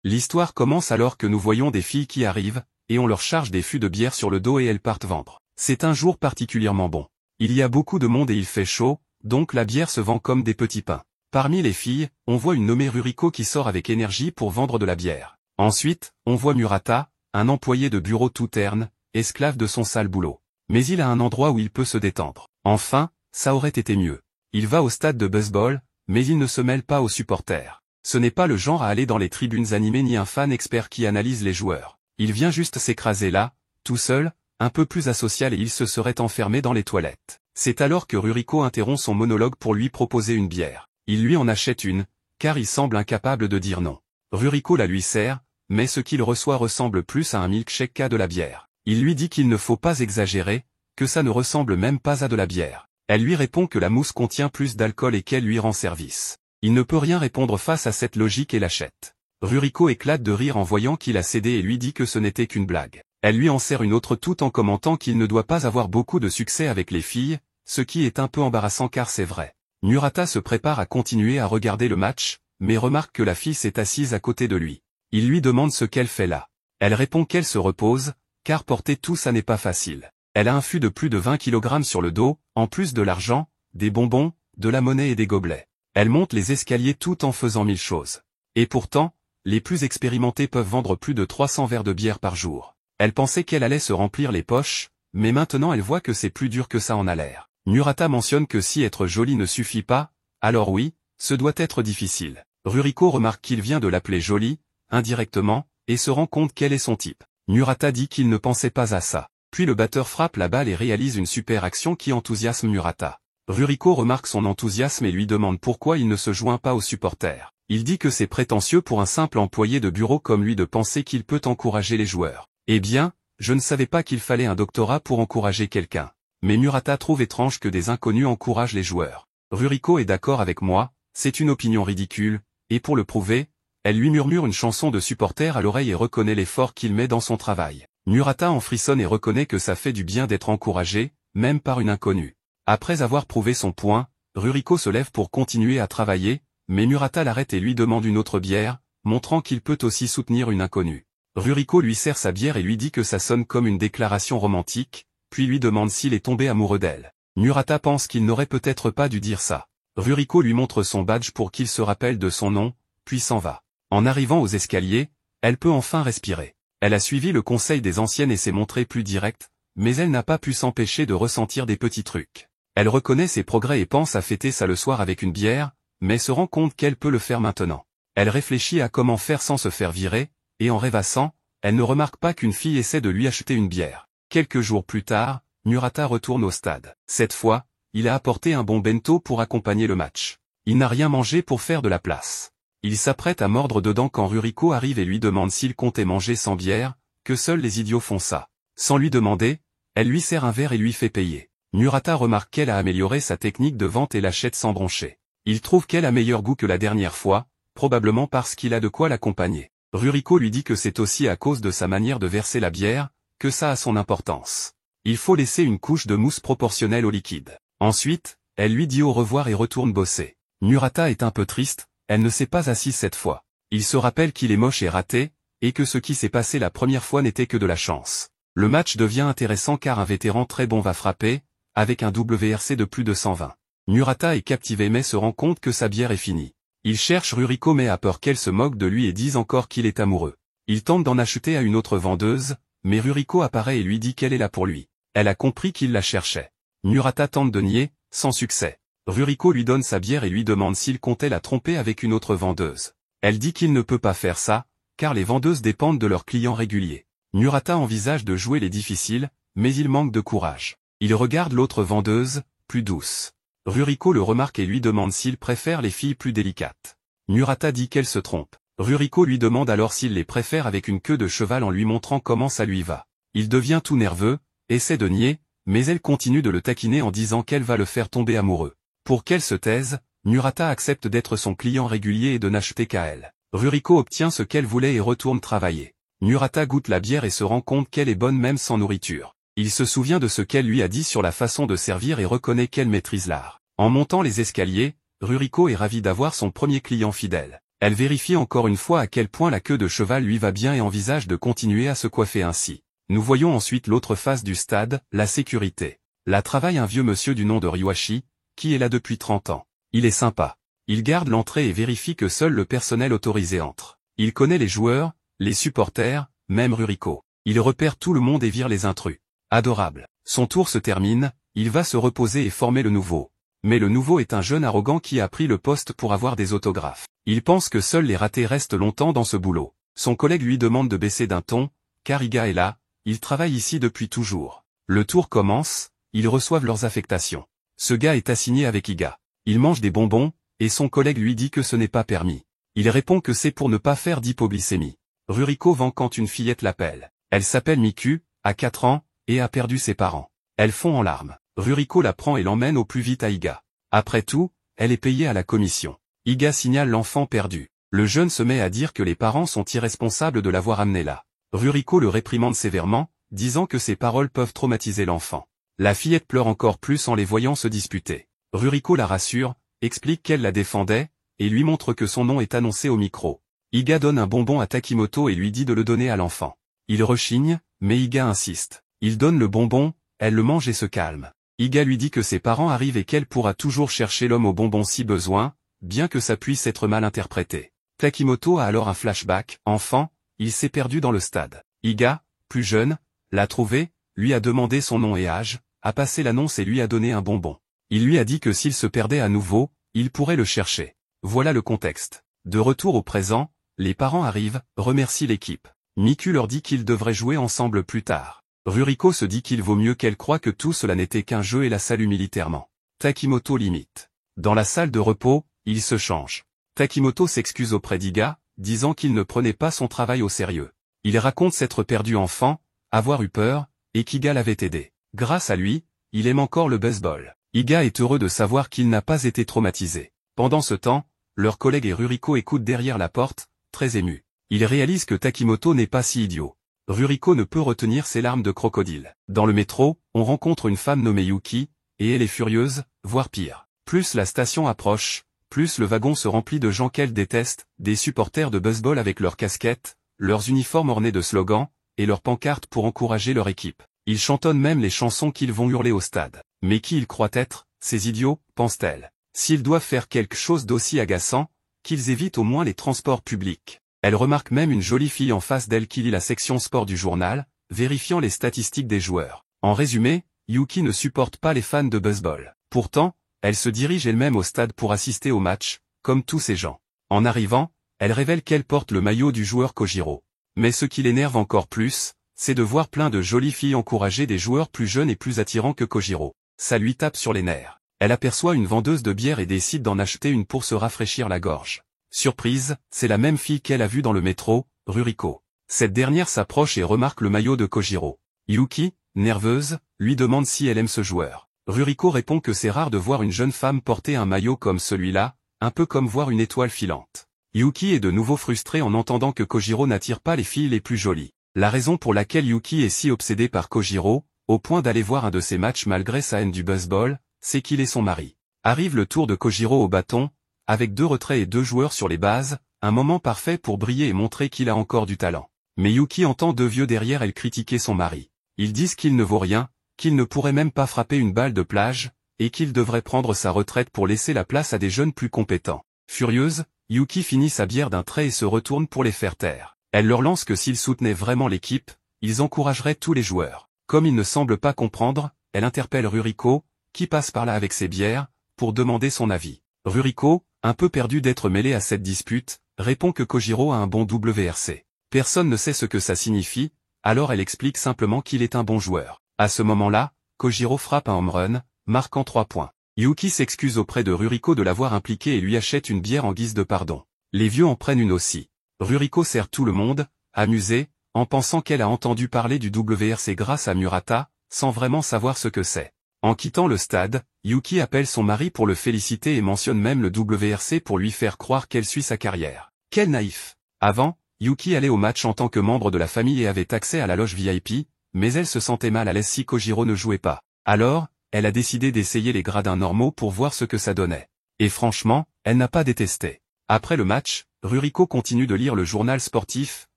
L'histoire commence alors que nous voyons des filles qui arrivent, et on leur charge des fûts de bière sur le dos et elles partent vendre. C'est un jour particulièrement bon. Il y a beaucoup de monde et il fait chaud, donc la bière se vend comme des petits pains. Parmi les filles, on voit une nommée Ruriko qui sort avec énergie pour vendre de la bière. Ensuite, on voit Murata, un employé de bureau tout terne, esclave de son sale boulot. Mais il a un endroit où il peut se détendre. Enfin, ça aurait été mieux. Il va au stade de baseball, mais il ne se mêle pas aux supporters. Ce n'est pas le genre à aller dans les tribunes animées ni un fan expert qui analyse les joueurs. Il vient juste s'écraser là, tout seul, un peu plus asocial et il se serait enfermé dans les toilettes. C'est alors que Ruriko interrompt son monologue pour lui proposer une bière. Il lui en achète une, car il semble incapable de dire non. Ruriko la lui sert, mais ce qu'il reçoit ressemble plus à un milkshake qu'à de la bière. Il lui dit qu'il ne faut pas exagérer, que ça ne ressemble même pas à de la bière. Elle lui répond que la mousse contient plus d'alcool et qu'elle lui rend service. Il ne peut rien répondre face à cette logique et l'achète. Ruriko éclate de rire en voyant qu'il a cédé et lui dit que ce n'était qu'une blague. Elle lui en sert une autre tout en commentant qu'il ne doit pas avoir beaucoup de succès avec les filles, ce qui est un peu embarrassant car c'est vrai. Murata se prépare à continuer à regarder le match, mais remarque que la fille s'est assise à côté de lui. Il lui demande ce qu'elle fait là. Elle répond qu'elle se repose, car porter tout ça n'est pas facile. Elle a un fût de plus de 20 kg sur le dos, en plus de l'argent, des bonbons, de la monnaie et des gobelets. Elle monte les escaliers tout en faisant 1000 choses. Et pourtant, les plus expérimentés peuvent vendre plus de 300 verres de bière par jour. Elle pensait qu'elle allait se remplir les poches, mais maintenant elle voit que c'est plus dur que ça en a l'air. Murata mentionne que si être jolie ne suffit pas, alors oui, ce doit être difficile. Ruriko remarque qu'il vient de l'appeler jolie, indirectement, et se rend compte quel est son type. Murata dit qu'il ne pensait pas à ça. Puis le batteur frappe la balle et réalise une super action qui enthousiasme Murata. Ruriko remarque son enthousiasme et lui demande pourquoi il ne se joint pas aux supporters. Il dit que c'est prétentieux pour un simple employé de bureau comme lui de penser qu'il peut encourager les joueurs. Eh bien, je ne savais pas qu'il fallait un doctorat pour encourager quelqu'un. Mais Murata trouve étrange que des inconnus encouragent les joueurs. Ruriko est d'accord avec moi, c'est une opinion ridicule, et pour le prouver, elle lui murmure une chanson de supporter à l'oreille et reconnaît l'effort qu'il met dans son travail. Murata en frissonne et reconnaît que ça fait du bien d'être encouragé, même par une inconnue. Après avoir prouvé son point, Ruriko se lève pour continuer à travailler, mais Murata l'arrête et lui demande une autre bière, montrant qu'il peut aussi soutenir une inconnue. Ruriko lui sert sa bière et lui dit que ça sonne comme une déclaration romantique, puis lui demande s'il est tombé amoureux d'elle. Murata pense qu'il n'aurait peut-être pas dû dire ça. Ruriko lui montre son badge pour qu'il se rappelle de son nom, puis s'en va. En arrivant aux escaliers, elle peut enfin respirer. Elle a suivi le conseil des anciennes et s'est montrée plus directe, mais elle n'a pas pu s'empêcher de ressentir des petits trucs. Elle reconnaît ses progrès et pense à fêter ça le soir avec une bière, mais se rend compte qu'elle peut le faire maintenant. Elle réfléchit à comment faire sans se faire virer, et en rêvassant, elle ne remarque pas qu'une fille essaie de lui acheter une bière. Quelques jours plus tard, Murata retourne au stade. Cette fois, il a apporté un bon bento pour accompagner le match. Il n'a rien mangé pour faire de la place. Il s'apprête à mordre dedans quand Ruriko arrive et lui demande s'il comptait manger sans bière, que seuls les idiots font ça. Sans lui demander, elle lui sert un verre et lui fait payer. Murata remarque qu'elle a amélioré sa technique de vente et l'achète sans broncher. Il trouve qu'elle a meilleur goût que la dernière fois, probablement parce qu'il a de quoi l'accompagner. Ruriko lui dit que c'est aussi à cause de sa manière de verser la bière, que ça a son importance. Il faut laisser une couche de mousse proportionnelle au liquide. Ensuite, elle lui dit au revoir et retourne bosser. Murata est un peu triste, elle ne s'est pas assise cette fois. Il se rappelle qu'il est moche et raté, et que ce qui s'est passé la première fois n'était que de la chance. Le match devient intéressant car un vétéran très bon va frapper, avec un WRC de plus de 120. Murata est captivé mais se rend compte que sa bière est finie. Il cherche Ruriko mais a peur qu'elle se moque de lui et dise encore qu'il est amoureux. Il tente d'en acheter à une autre vendeuse, mais Ruriko apparaît et lui dit qu'elle est là pour lui. Elle a compris qu'il la cherchait. Murata tente de nier, sans succès. Ruriko lui donne sa bière et lui demande s'il comptait la tromper avec une autre vendeuse. Elle dit qu'il ne peut pas faire ça, car les vendeuses dépendent de leurs clients réguliers. Murata envisage de jouer les difficiles, mais il manque de courage. Il regarde l'autre vendeuse, plus douce. Ruriko le remarque et lui demande s'il préfère les filles plus délicates. Murata dit qu'elle se trompe. Ruriko lui demande alors s'il les préfère avec une queue de cheval en lui montrant comment ça lui va. Il devient tout nerveux, essaie de nier, mais elle continue de le taquiner en disant qu'elle va le faire tomber amoureux. Pour qu'elle se taise, Murata accepte d'être son client régulier et de n'acheter qu'à elle. Ruriko obtient ce qu'elle voulait et retourne travailler. Murata goûte la bière et se rend compte qu'elle est bonne même sans nourriture. Il se souvient de ce qu'elle lui a dit sur la façon de servir et reconnaît qu'elle maîtrise l'art. En montant les escaliers, Ruriko est ravi d'avoir son premier client fidèle. Elle vérifie encore une fois à quel point la queue de cheval lui va bien et envisage de continuer à se coiffer ainsi. Nous voyons ensuite l'autre face du stade, la sécurité. Là travaille un vieux monsieur du nom de Ryuashi, qui est là depuis 30 ans. Il est sympa. Il garde l'entrée et vérifie que seul le personnel autorisé entre. Il connaît les joueurs, les supporters, même Ruriko. Il repère tout le monde et vire les intrus. Adorable. Son tour se termine, il va se reposer et former le nouveau. Mais le nouveau est un jeune arrogant qui a pris le poste pour avoir des autographes. Il pense que seuls les ratés restent longtemps dans ce boulot. Son collègue lui demande de baisser d'un ton, car Iga est là, il travaille ici depuis toujours. Le tour commence, ils reçoivent leurs affectations. Ce gars est assigné avec Iga. Il mange des bonbons, et son collègue lui dit que ce n'est pas permis. Il répond que c'est pour ne pas faire d'hypoglycémie. Ruriko vend quand une fillette l'appelle. Elle s'appelle Miku, a 4 ans, et a perdu ses parents. Elle fond en larmes. Ruriko la prend et l'emmène au plus vite à Iga. Après tout, elle est payée à la commission. Iga signale l'enfant perdu. Le jeune se met à dire que les parents sont irresponsables de l'avoir amené là. Ruriko le réprimande sévèrement, disant que ses paroles peuvent traumatiser l'enfant. La fillette pleure encore plus en les voyant se disputer. Ruriko la rassure, explique qu'elle la défendait, et lui montre que son nom est annoncé au micro. Iga donne un bonbon à Takimoto et lui dit de le donner à l'enfant. Il rechigne, mais Iga insiste. Il donne le bonbon, elle le mange et se calme. Iga lui dit que ses parents arrivent et qu'elle pourra toujours chercher l'homme au bonbon si besoin, bien que ça puisse être mal interprété. Takimoto a alors un flashback. Enfant, il s'est perdu dans le stade. Iga, plus jeune, l'a trouvé, lui a demandé son nom et âge, a passé l'annonce et lui a donné un bonbon. Il lui a dit que s'il se perdait à nouveau, il pourrait le chercher. Voilà le contexte. De retour au présent, les parents arrivent, remercient l'équipe. Miku leur dit qu'ils devraient jouer ensemble plus tard. Ruriko se dit qu'il vaut mieux qu'elle croie que tout cela n'était qu'un jeu et la salue militairement. Takimoto limite. Dans la salle de repos, il se change. Takimoto s'excuse auprès d'Iga, disant qu'il ne prenait pas son travail au sérieux. Il raconte s'être perdu enfant, avoir eu peur, et qu'Iga l'avait aidé. Grâce à lui, il aime encore le baseball. Iga est heureux de savoir qu'il n'a pas été traumatisé. Pendant ce temps, leur collègue et Ruriko écoutent derrière la porte, très émus. Ils réalisent que Takimoto n'est pas si idiot. Ruriko ne peut retenir ses larmes de crocodile. Dans le métro, on rencontre une femme nommée Yuki, et elle est furieuse, voire pire. Plus la station approche, plus le wagon se remplit de gens qu'elle déteste, des supporters de baseball avec leurs casquettes, leurs uniformes ornés de slogans, et leurs pancartes pour encourager leur équipe. Ils chantonnent même les chansons qu'ils vont hurler au stade. Mais qui ils croient être, ces idiots, pense-t-elle. S'ils doivent faire quelque chose d'aussi agaçant, qu'ils évitent au moins les transports publics. Elle remarque même une jolie fille en face d'elle qui lit la section sport du journal, vérifiant les statistiques des joueurs. En résumé, Yuki ne supporte pas les fans de baseball. Pourtant, elle se dirige elle-même au stade pour assister au match, comme tous ces gens. En arrivant, elle révèle qu'elle porte le maillot du joueur Kojiro. Mais ce qui l'énerve encore plus, c'est de voir plein de jolies filles encourager des joueurs plus jeunes et plus attirants que Kojiro. Ça lui tape sur les nerfs. Elle aperçoit une vendeuse de bière et décide d'en acheter une pour se rafraîchir la gorge. Surprise, c'est la même fille qu'elle a vue dans le métro, Ruriko. Cette dernière s'approche et remarque le maillot de Kojiro. Yuki, nerveuse, lui demande si elle aime ce joueur. Ruriko répond que c'est rare de voir une jeune femme porter un maillot comme celui-là, un peu comme voir une étoile filante. Yuki est de nouveau frustré en entendant que Kojiro n'attire pas les filles les plus jolies. La raison pour laquelle Yuki est si obsédé par Kojiro, au point d'aller voir un de ses matchs malgré sa haine du baseball, c'est qu'il est son mari. Arrive le tour de Kojiro au bâton, avec 2 retraits et 2 joueurs sur les bases, un moment parfait pour briller et montrer qu'il a encore du talent. Mais Yuki entend 2 vieux derrière elle critiquer son mari. Ils disent qu'il ne vaut rien, qu'il ne pourrait même pas frapper une balle de plage, et qu'il devrait prendre sa retraite pour laisser la place à des jeunes plus compétents. Furieuse, Yuki finit sa bière d'un trait et se retourne pour les faire taire. Elle leur lance que s'ils soutenaient vraiment l'équipe, ils encourageraient tous les joueurs. Comme ils ne semblent pas comprendre, elle interpelle Ruriko, qui passe par là avec ses bières, pour demander son avis. Ruriko, un peu perdu d'être mêlé à cette dispute, répond que Kojiro a un bon WRC. Personne ne sait ce que ça signifie, alors elle explique simplement qu'il est un bon joueur. À ce moment-là, Kojiro frappe un home run, marquant 3 points. Yuki s'excuse auprès de Ruriko de l'avoir impliqué et lui achète une bière en guise de pardon. Les vieux en prennent une aussi. Ruriko sert tout le monde, amusée, en pensant qu'elle a entendu parler du WRC grâce à Murata, sans vraiment savoir ce que c'est. En quittant le stade, Yuki appelle son mari pour le féliciter et mentionne même le WRC pour lui faire croire qu'elle suit sa carrière. Quel naïf! Avant, Yuki allait au match en tant que membre de la famille et avait accès à la loge VIP, mais elle se sentait mal à l'aise si Kojiro ne jouait pas. Alors, elle a décidé d'essayer les gradins normaux pour voir ce que ça donnait. Et franchement, elle n'a pas détesté. Après le match, Ruriko continue de lire le journal sportif,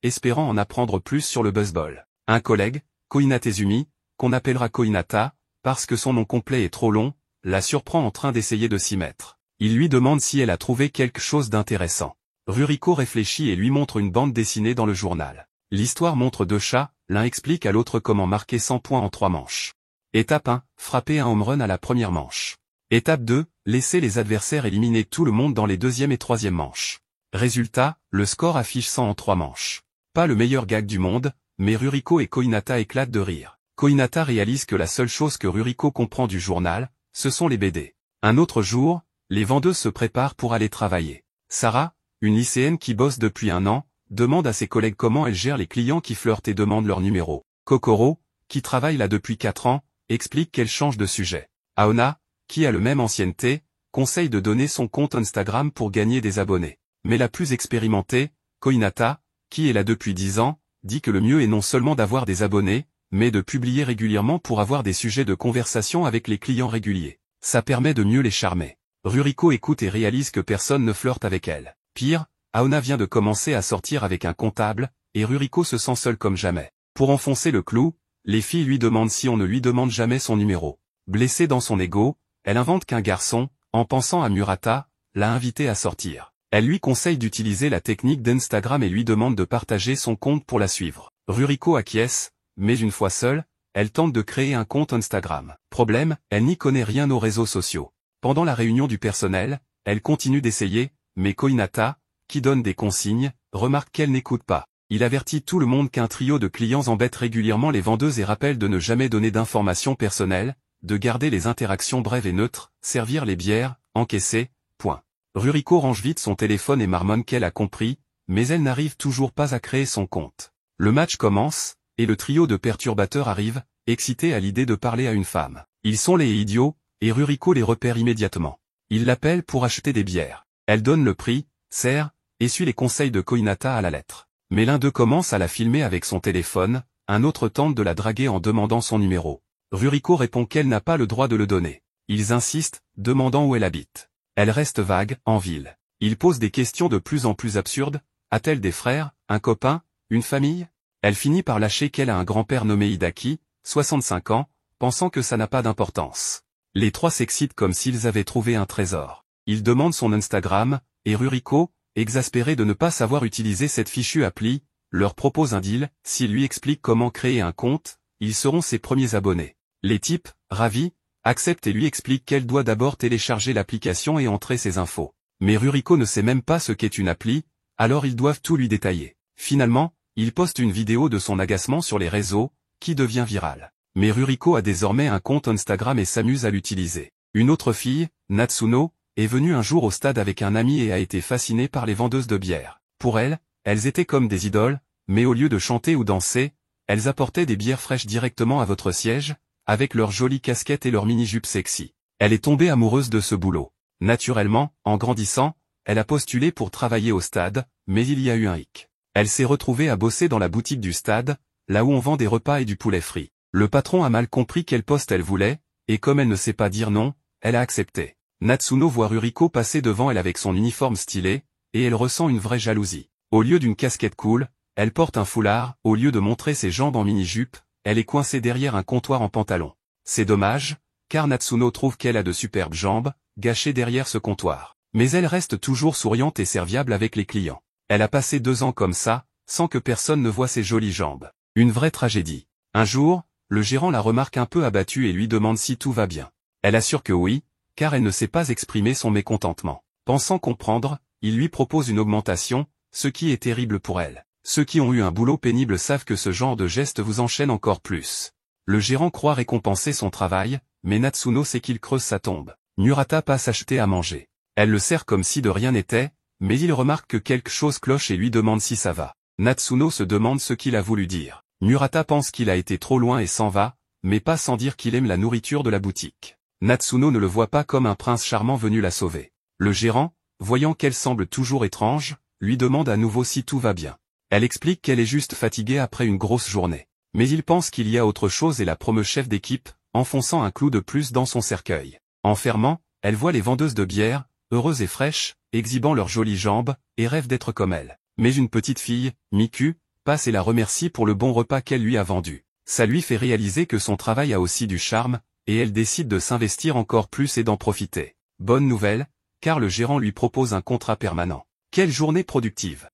espérant en apprendre plus sur le baseball. Un collègue, Koinatezumi, qu'on appellera Koinata, parce que son nom complet est trop long, la surprend en train d'essayer de s'y mettre. Il lui demande si elle a trouvé quelque chose d'intéressant. Ruriko réfléchit et lui montre une bande dessinée dans le journal. L'histoire montre deux chats, l'un explique à l'autre comment marquer 100 points en 3 manches. Étape 1, frapper un home run à la première manche. Étape 2, laisser les adversaires éliminer tout le monde dans les deuxième et troisième manches. Résultat, le score affiche 100 en 3 manches. Pas le meilleur gag du monde, mais Ruriko et Koinata éclatent de rire. Koinata réalise que la seule chose que Ruriko comprend du journal, ce sont les BD. Un autre jour, les vendeuses se préparent pour aller travailler. Sarah, une lycéenne qui bosse depuis 1 an, demande à ses collègues comment elle gère les clients qui flirtent et demandent leur numéro. Kokoro, qui travaille là depuis 4 ans, explique qu'elle change de sujet. Aona, qui a le même ancienneté, conseille de donner son compte Instagram pour gagner des abonnés. Mais la plus expérimentée, Koinata, qui est là depuis 10 ans, dit que le mieux est non seulement d'avoir des abonnés, mais de publier régulièrement pour avoir des sujets de conversation avec les clients réguliers. Ça permet de mieux les charmer. Ruriko écoute et réalise que personne ne flirte avec elle. Pire, Aona vient de commencer à sortir avec un comptable, et Ruriko se sent seule comme jamais. Pour enfoncer le clou, les filles lui demandent si on ne lui demande jamais son numéro. Blessée dans son ego, elle invente qu'un garçon, en pensant à Murata, l'a invitée à sortir. Elle lui conseille d'utiliser la technique d'Instagram et lui demande de partager son compte pour la suivre. Ruriko acquiesce, mais une fois seule, elle tente de créer un compte Instagram. Problème, elle n'y connaît rien aux réseaux sociaux. Pendant la réunion du personnel, elle continue d'essayer, mais Koinata, qui donne des consignes, remarque qu'elle n'écoute pas. Il avertit tout le monde qu'un trio de clients embête régulièrement les vendeuses et rappelle de ne jamais donner d'informations personnelles, de garder les interactions brèves et neutres, servir les bières, encaisser, point. Ruriko range vite son téléphone et marmonne qu'elle a compris, mais elle n'arrive toujours pas à créer son compte. Le match commence, et le trio de perturbateurs arrive, excité à l'idée de parler à une femme. Ils sont les idiots, et Ruriko les repère immédiatement. Il l'appelle pour acheter des bières. Elle donne le prix, sert, et suit les conseils de Koinata à la lettre. Mais l'un d'eux commence à la filmer avec son téléphone, un autre tente de la draguer en demandant son numéro. Ruriko répond qu'elle n'a pas le droit de le donner. Ils insistent, demandant où elle habite. Elle reste vague, en ville. Il pose des questions de plus en plus absurdes. A-t-elle des frères, un copain, une famille? Elle finit par lâcher qu'elle a un grand-père nommé Hidaki, 65 ans, pensant que ça n'a pas d'importance. Les trois s'excitent comme s'ils avaient trouvé un trésor. Ils demandent son Instagram, et Ruriko, exaspéré de ne pas savoir utiliser cette fichue appli, leur propose un deal. S'il lui explique comment créer un compte, ils seront ses premiers abonnés. Les types, ravis, acceptent et lui expliquent qu'elle doit d'abord télécharger l'application et entrer ses infos. Mais Ruriko ne sait même pas ce qu'est une appli, alors ils doivent tout lui détailler. Finalement, il poste une vidéo de son agacement sur les réseaux, qui devient virale. Mais Ruriko a désormais un compte Instagram et s'amuse à l'utiliser. Une autre fille, Natsuno, est venue un jour au stade avec un ami et a été fascinée par les vendeuses de bière. Pour elle, elles étaient comme des idoles, mais au lieu de chanter ou danser, elles apportaient des bières fraîches directement à votre siège, avec leurs jolies casquettes et leurs mini-jupes sexy. Elle est tombée amoureuse de ce boulot. Naturellement, en grandissant, elle a postulé pour travailler au stade, mais il y a eu un hic. Elle s'est retrouvée à bosser dans la boutique du stade, là où on vend des repas et du poulet frit. Le patron a mal compris quel poste elle voulait, et comme elle ne sait pas dire non, elle a accepté. Natsuno voit Ruriko passer devant elle avec son uniforme stylé, et elle ressent une vraie jalousie. Au lieu d'une casquette cool, elle porte un foulard. Au lieu de montrer ses jambes en mini-jupe, elle est coincée derrière un comptoir en pantalon. C'est dommage, car Natsuno trouve qu'elle a de superbes jambes, gâchées derrière ce comptoir. Mais elle reste toujours souriante et serviable avec les clients. Elle a passé 2 ans comme ça, sans que personne ne voie ses jolies jambes. Une vraie tragédie. Un jour, le gérant la remarque un peu abattue et lui demande si tout va bien. Elle assure que oui, car elle ne sait pas exprimer son mécontentement. Pensant comprendre, il lui propose une augmentation, ce qui est terrible pour elle. Ceux qui ont eu un boulot pénible savent que ce genre de geste vous enchaîne encore plus. Le gérant croit récompenser son travail, mais Natsuno sait qu'il creuse sa tombe. Murata passe acheter à manger. Elle le sert comme si de rien n'était, mais il remarque que quelque chose cloche et lui demande si ça va. Natsuno se demande ce qu'il a voulu dire. Murata pense qu'il a été trop loin et s'en va, mais pas sans dire qu'il aime la nourriture de la boutique. Natsuno ne le voit pas comme un prince charmant venu la sauver. Le gérant, voyant qu'elle semble toujours étrange, lui demande à nouveau si tout va bien. Elle explique qu'elle est juste fatiguée après une grosse journée. Mais il pense qu'il y a autre chose et la promeut chef d'équipe, enfonçant un clou de plus dans son cercueil. En fermant, elle voit les vendeuses de bière, heureuses et fraîches, exhibant leurs jolies jambes, et rêve d'être comme elle. Mais une petite fille, Miku, passe et la remercie pour le bon repas qu'elle lui a vendu. Ça lui fait réaliser que son travail a aussi du charme, et elle décide de s'investir encore plus et d'en profiter. Bonne nouvelle, car le gérant lui propose un contrat permanent. Quelle journée productive!